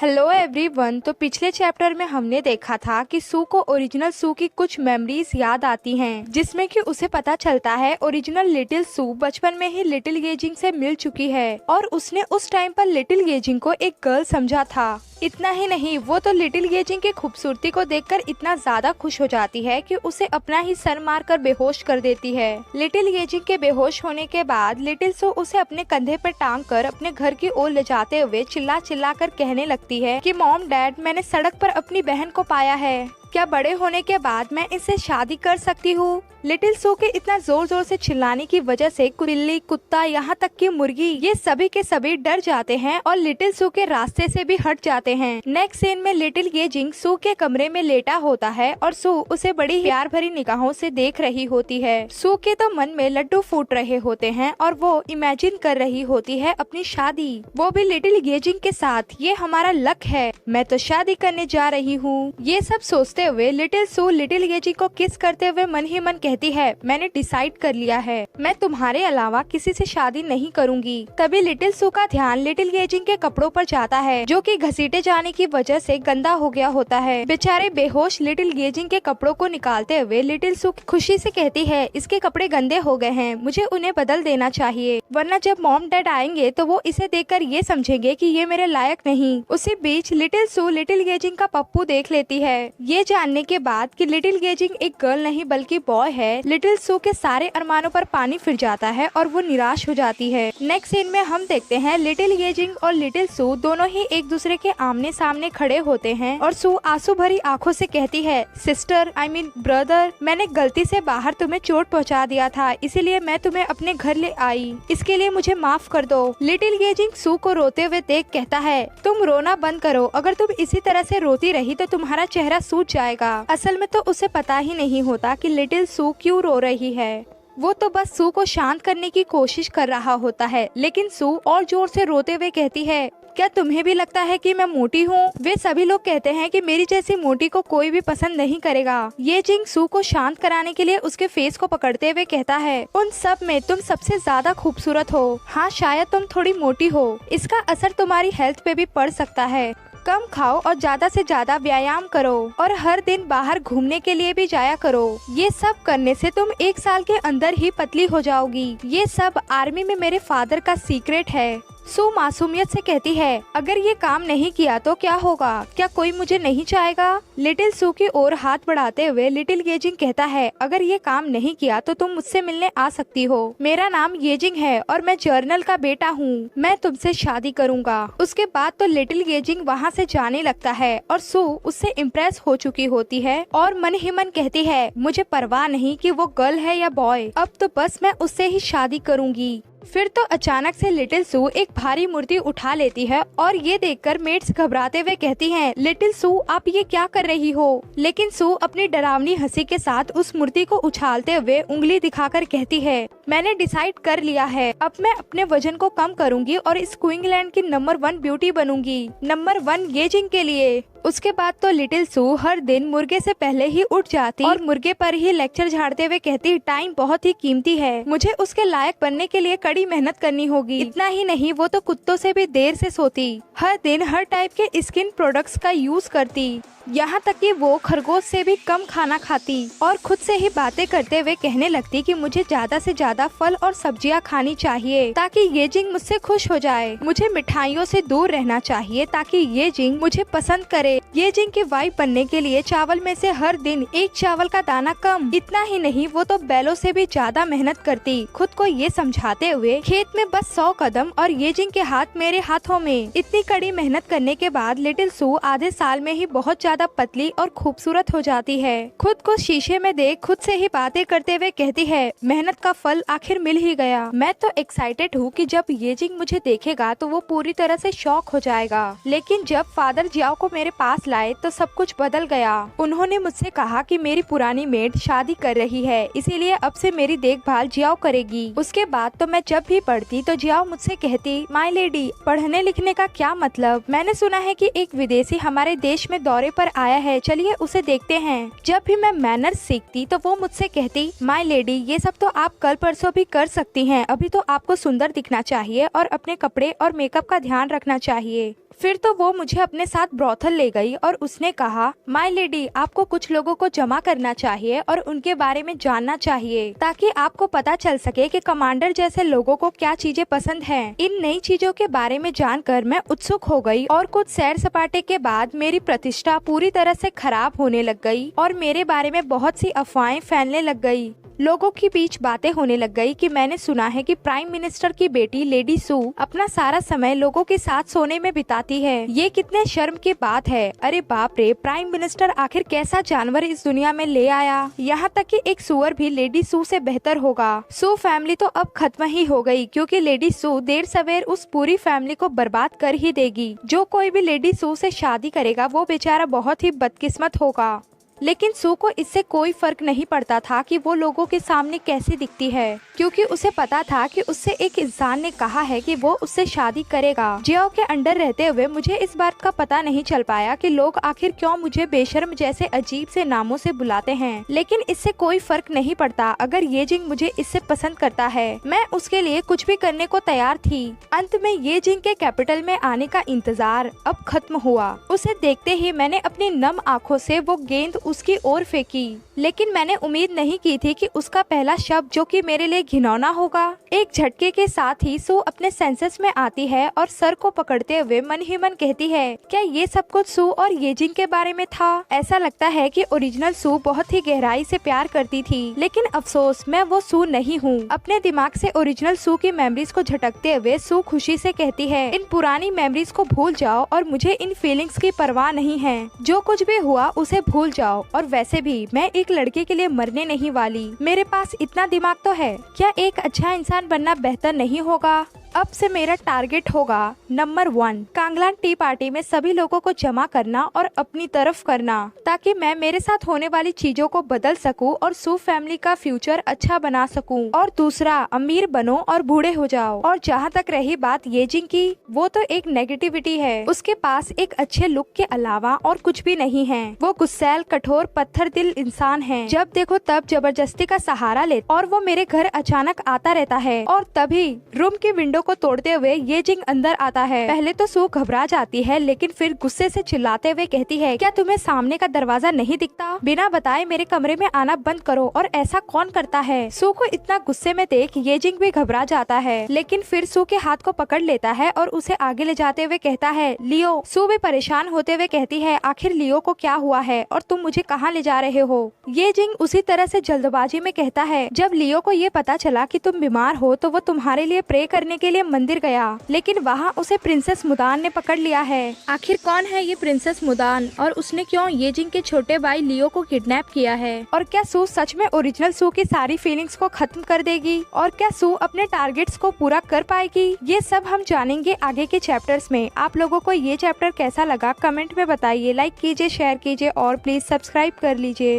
Hello everyone. तो पिछले chapter में हमने देखा था कि सू को ओरिजिनल सू की कुछ मेमोरीज याद आती हैं, जिसमें कि उसे पता चलता है ओरिजिनल लिटिल सू बचपन में ही लिटिल गेजिंग से मिल चुकी है और उसने उस टाइम पर लिटिल गेजिंग को एक गर्ल समझा था। इतना ही नहीं, वो तो लिटिल गेजिंग की खूबसूरती को देखकर इतना ज्यादा खुश हो जाती है कि उसे अपना ही सर मारकर बेहोश कर देती है। लिटिल गेजिंग के बेहोश होने के बाद लिटिल सू उसे अपने कंधे पर टांग कर अपने घर की ओर ले जाते हुए चिल्ला चिल्ला कर कहने लगती है कि मॉम डैड, मैंने सड़क पर अपनी बहन को पाया है। क्या बड़े होने के बाद मैं इससे शादी कर सकती हूँ? लिटिल सू के इतना जोर जोर से चिल्लाने की वजह से बिल्ली, कुत्ता, यहाँ तक कि मुर्गी, ये सभी के सभी डर जाते हैं और लिटिल सू के रास्ते से भी हट जाते हैं। नेक्स्ट सीन में लिटिल गेजिंग सू के कमरे में लेटा होता है और सू उसे बड़ी प्यार भरी निगाहों से देख रही होती है। सू के तो मन में लड्डू फूट रहे होते हैं और वो इमेजिन कर रही होती है अपनी शादी, वो भी लिटिल गेजिंग के साथ। ये हमारा लक है, मैं तो शादी करने जा रही हूँ। ये सब सोचते हुए लिटिल सू लिटिल गेजिंग को किस करते हुए मन ही मन कहती है, मैंने डिसाइड कर लिया है, मैं तुम्हारे अलावा किसी से शादी नहीं करूंगी। तभी लिटिल सू का ध्यान लिटिल गेजिंग के कपड़ों पर जाता है, जो कि घसीटे जाने की वजह से गंदा हो गया होता है। बेचारे बेहोश लिटिल गेजिंग के कपड़ों को निकालते हुए लिटिल सू खुशी से कहती है, इसके कपड़े गंदे हो गए हैं, मुझे उन्हें बदल देना चाहिए, वरना जब मॉम डैड आएंगे तो वो इसे देखकर ये समझेंगे कि ये मेरे लायक नहीं। उसी बीच लिटिल सू लिटिल गेजिंग का पप्पू देख लेती है। ये जानने के बाद कि लिटिल गेजिंग एक गर्ल नहीं बल्कि बॉय है, लिटिल सू के सारे अरमानों पर पानी फिर जाता है और वो निराश हो जाती है। नेक्स्ट सीन में हम देखते हैं लिटिल गेजिंग और लिटिल सू दोनों ही एक दूसरे के आमने सामने खड़े होते हैं और सू आंसू भरी आंखों से कहती है, सिस्टर, आई मीन ब्रदर, मैंने गलती से बाहर तुम्हें चोट पहुंचा दिया था, इसीलिए मैं तुम्हें अपने घर ले आई, इसके लिए मुझे माफ कर दो। लिटिल गेजिंग सू को रोते हुए देख कहता है, तुम रोना बंद करो, अगर तुम इसी तरह से रोती रही तो तुम्हारा चेहरा सूज जाएगा। असल में तो उसे पता ही नहीं होता कि लिटिल सू क्यों रो रही है। वो तो बस सू को शांत करने की कोशिश कर रहा होता है, लेकिन सू और जोर से रोते हुए कहती है, क्या तुम्हें भी लगता है कि मैं मोटी हूँ? वे सभी लोग कहते हैं कि मेरी जैसी मोटी को कोई भी पसंद नहीं करेगा। ये जिंग सू को शांत कराने के लिए उसके फेस को पकड़ते हुए कहता है, उन सब में तुम सबसे ज्यादा खूबसूरत हो। हाँ, शायद तुम थोड़ी मोटी हो, इसका असर तुम्हारी हेल्थ पे भी पड़ सकता है। कम खाओ और ज्यादा से ज्यादा व्यायाम करो और हर दिन बाहर घूमने के लिए भी जाया करो। ये सब करने से तुम 1 साल के अंदर ही पतली हो जाओगी। ये सब आर्मी में मेरे फादर का सीक्रेट है। सू मासूमियत से कहती है, अगर ये काम नहीं किया तो क्या होगा? क्या कोई मुझे नहीं चाहेगा? लिटिल सू की ओर हाथ बढ़ाते हुए लिटिल गेजिंग कहता है, अगर ये काम नहीं किया तो तुम मुझसे मिलने आ सकती हो। मेरा नाम गेजिंग है और मैं जर्नल का बेटा हूँ, मैं तुमसे शादी करूँगा। उसके बाद तो लिटिल गेजिंग वहाँ से जाने लगता है और सू उससे इम्प्रेस हो चुकी होती है और मन ही मन कहती है, मुझे परवाह नहीं कि वो गर्ल है या बॉय, अब तो बस मैं उससे ही शादी करूँगी। फिर तो अचानक से लिटिल सू एक भारी मूर्ति उठा लेती है और ये देखकर मेट्स घबराते हुए कहती हैं, लिटिल सू आप ये क्या कर रही हो? लेकिन सू अपनी डरावनी हंसी के साथ उस मूर्ति को उछालते हुए उंगली दिखाकर कहती है, मैंने डिसाइड कर लिया है, अब मैं अपने वजन को कम करूंगी और इस क्वींसलैंड की नंबर 1 ब्यूटी बनूंगी, नंबर 1 गेजिंग के लिए। उसके बाद तो लिटिल सू हर दिन मुर्गे से पहले ही उठ जाती और मुर्गे पर ही लेक्चर झाड़ते हुए कहती, टाइम बहुत ही कीमती है, मुझे उसके लायक बनने के लिए कड़ी मेहनत करनी होगी। इतना ही नहीं, वो तो कुत्तों से भी देर से सोती, हर दिन हर टाइप के स्किन प्रोडक्ट्स का यूज करती, यहाँ तक कि वो खरगोश से भी कम खाना खाती और खुद से ही बातें करते हुए कहने लगती कि मुझे ज्यादा से ज्यादा फल और सब्जियाँ खानी चाहिए ताकि ये जिंग मुझसे खुश हो जाए। मुझे मिठाइयों से दूर रहना चाहिए ताकि ये जिंग मुझे पसंद करे। ये जिंग की वाइफ बनने के लिए चावल में से हर दिन 1 चावल का दाना कम। इतना ही नहीं, वो तो बैलों से भी ज्यादा मेहनत करती। खुद को ये समझाते हुए, खेत में बस 100 कदम और ये जिंग के हाथ मेरे हाथों में। इतनी कड़ी मेहनत करने के बाद लिटिल सू आधे साल में ही बहुत ज्यादा पतली और खूबसूरत हो जाती है। खुद को शीशे में देख खुद से ही बातें करते हुए कहती है, मेहनत का फल आखिर मिल ही गया। मैं तो एक्साइटेड हूँ कि जब ये जिंग मुझे देखेगा तो वो पूरी तरह से शॉक हो जाएगा। लेकिन जब फादर जियाओ को मेरे पास लाए तो सब कुछ बदल गया। उन्होंने मुझसे कहा कि मेरी पुरानी मेड शादी कर रही है, इसीलिए अब से मेरी देखभाल जियाओ करेगी। उसके बाद तो मैं जब भी पढ़ती तो जियाओ मुझसे कहती, माय लेडी, पढ़ने लिखने का क्या मतलब? मैंने सुना है कि एक विदेशी हमारे देश में दौरे पर आया है, चलिए उसे देखते हैं। जब भी मैं मैनर्स सीखती तो वो मुझसे कहती, माय लेडी, ये सब तो आप कल परसों भी कर सकती हैं, अभी तो आपको सुंदर दिखना चाहिए और अपने कपड़े और मेकअप का ध्यान रखना चाहिए। फिर तो वो मुझे अपने साथ ब्रॉथल ले गई और उसने कहा, माय लेडी, आपको कुछ लोगों को जमा करना चाहिए और उनके बारे में जानना चाहिए ताकि आपको पता चल सके कि कमांडर जैसे लोगों को क्या चीजें पसंद हैं। इन नई चीजों के बारे में जानकर मैं उत्सुक हो गई और कुछ सैर सपाटे के बाद मेरी प्रतिष्ठा पूरी तरह से खराब होने लग गई और मेरे बारे में बहुत सी अफवाहें फैलने लग गई। लोगों के बीच बातें होने लग गई कि मैंने सुना है कि प्राइम मिनिस्टर की बेटी लेडी सू अपना सारा समय लोगों के साथ सोने में बिताती है। ये कितने शर्म की बात है। अरे बाप रे, प्राइम मिनिस्टर आखिर कैसा जानवर इस दुनिया में ले आया। यहाँ तक कि एक सुअर भी लेडी सू से बेहतर होगा। सू फैमिली तो अब खत्म ही हो गई क्योंकि लेडी सू देर सवेर उस पूरी फैमिली को बर्बाद कर ही देगी। जो कोई भी लेडी सू से शादी करेगा वो बेचारा बहुत ही बदकिस्मत होगा। लेकिन सू को इससे कोई फर्क नहीं पड़ता था कि वो लोगों के सामने कैसी दिखती है, क्योंकि उसे पता था कि उससे एक इंसान ने कहा है कि वो उससे शादी करेगा। जियो के अंडर रहते हुए मुझे इस बात का पता नहीं चल पाया कि लोग आखिर क्यों मुझे बेशर्म जैसे अजीब से नामों से बुलाते हैं, लेकिन इससे कोई फर्क नहीं पड़ता। अगर ये जिंग मुझे इससे पसंद करता है, मैं उसके लिए कुछ भी करने को तैयार थी। अंत में ये जिंग के कैपिटल में आने का इंतजार अब खत्म हुआ। उसे देखते ही मैंने अपनी नम आँखों से वो गेंद उसकी ओर फेंकी, लेकिन मैंने उम्मीद नहीं की थी कि उसका पहला शब्द, जो कि मेरे लिए घिनौना होगा। एक झटके के साथ ही सू अपने सेंसेस में आती है और सर को पकड़ते हुए मन ही मन कहती है, क्या ये सब कुछ सू और ये जिंग के बारे में था? ऐसा लगता है कि ओरिजिनल सू बहुत ही गहराई से प्यार करती थी, लेकिन अफसोस मैं वो सू नहीं हूँ। अपने दिमाग से ओरिजिनल सू की मेमोरीज को झटकते हुए सू खुशी से कहती है, इन पुरानी मेमोरीज को भूल जाओ और मुझे इन फीलिंग्स की परवाह नहीं है। जो कुछ भी हुआ उसे भूल जाओ, और वैसे भी मैं एक लड़के के लिए मरने नहीं वाली। मेरे पास इतना दिमाग तो है। क्या एक अच्छा इंसान बनना बेहतर नहीं होगा? अब से मेरा टारगेट होगा नंबर 1, कांगलान टी पार्टी में सभी लोगों को जमा करना और अपनी तरफ करना, ताकि मैं मेरे साथ होने वाली चीजों को बदल सकूं और सू फैमिली का फ्यूचर अच्छा बना सकूं। और दूसरा, अमीर बनो और बूढ़े हो जाओ। और जहां तक रही बात ये जिंग की, वो तो एक नेगेटिविटी है। उसके पास एक अच्छे लुक के अलावा और कुछ भी नहीं है। वो गुस्सैल, कठोर, पत्थर दिल इंसान है। जब देखो तब जबरदस्ती का सहारा ले, और वो मेरे घर अचानक आता रहता है। और तभी रूम की विंडो को तोड़ते हुए ये जिंग अंदर आता है। पहले तो सू घबरा जाती है, लेकिन फिर गुस्से से चिल्लाते हुए कहती है, क्या तुम्हें सामने का दरवाजा नहीं दिखता? बिना बताए मेरे कमरे में आना बंद करो। और ऐसा कौन करता है? सू को इतना गुस्से में देख ये जिंग भी घबरा जाता है, लेकिन फिर सू के हाथ को पकड़ लेता है और उसे आगे ले जाते हुए कहता है, लियो। सू भी परेशान होते हुए कहती है, आखिर लियो को क्या हुआ है और तुम मुझे कहाँ ले जा रहे हो? ये जिंग उसी तरह से जल्दबाजी में कहता है, जब लियो को ये पता चला कि तुम बीमार हो तो वो तुम्हारे लिए प्रे करने के लिए मंदिर गया, लेकिन वहाँ उसे प्रिंसेस मुदान ने पकड़ लिया है। आखिर कौन है ये प्रिंसेस मुदान और उसने क्यों ये जिंग के छोटे भाई लियो को किडनैप किया है? और क्या सू सच में ओरिजिनल सू की सारी फीलिंग्स को खत्म कर देगी? और क्या सू अपने टारगेट्स को पूरा कर पाएगी? ये सब हम जानेंगे आगे के चैप्टर्स में। आप लोगों को ये चैप्टर कैसा लगा कमेंट में बताइए। लाइक कीजिए, शेयर कीजिए और प्लीज सब्सक्राइब कर लीजिए।